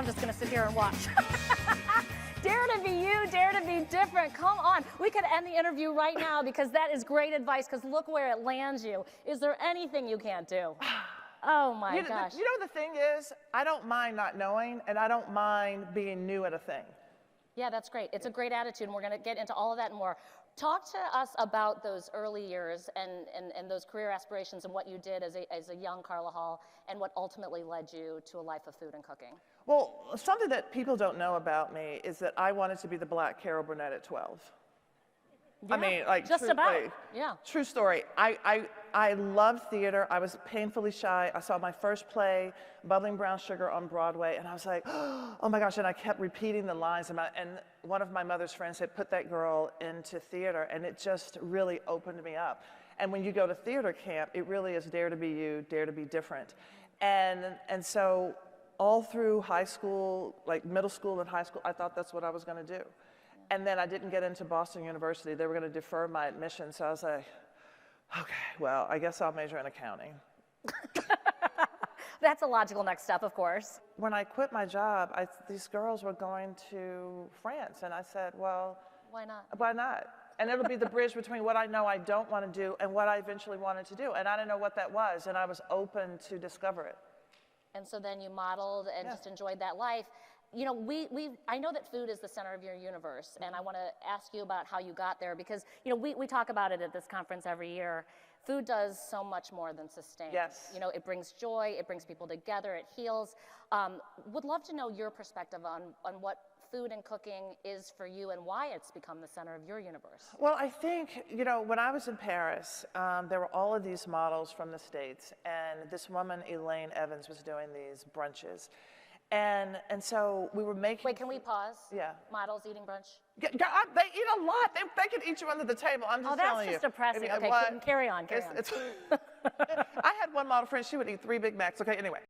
I'm just going to sit here and watch. Dare to be you, dare to be different. Come on. We could end the interview right now because that is great advice, because look where it lands you. Is there anything you can't do? Oh my gosh. You know, the thing is, I don't mind not knowing, and I don't mind being new at a thing. Yeah, that's great. It's a great attitude, and we're going to get into all of that and more. Talk to us about those early years and those career aspirations and what you did as a young Carla Hall and what ultimately led you to a life of food and cooking. Well, something that people don't know about me is that I wanted to be the black Carol Burnett at 12. Yeah, I mean, like, just about. Yeah. True story. I loved theater. I was painfully shy. I saw my first play, Bubbling Brown Sugar, on Broadway, and I was like, oh my gosh, and I kept repeating the lines. And one of my mother's friends had put that girl into theater, and it just really opened me up. And when you go to theater camp, it really is dare to be you, dare to be different. And so all through high school, like middle school and high school, I thought that's what I was going to do. And then I didn't get into Boston University. They were going to defer my admission, so I was like, okay, well, I guess I'll major in accounting. That's a logical next step, of course. When I quit my job, these girls were going to France, and I said, well, why not? Why not? And it'll be the bridge between what I know I don't want to do and what I eventually wanted to do. And I didn't know what that was, and I was open to discover it. And so then you modeled and just enjoyed that life. You know, I know that food is the center of your universe, and I want to ask you about how you got there, because, you know, we talk about it at this conference every year. Food does so much more than sustain. Yes. You know, it brings joy, it brings people together, it heals. Would love to know your perspective on what food and cooking is for you and why it's become the center of your universe. Well, I think, you know, when I was in Paris, there were all of these models from the States, and this woman, Elaine Evans, was doing these brunches. And so we were making... Wait, can we pause? Yeah. Models eating brunch? Yeah, they eat a lot. They can eat you under the table. I'm just telling you. Oh, that's just depressing. Okay, carry on. I had one model friend, she would eat 3 Big Macs. Okay, anyway.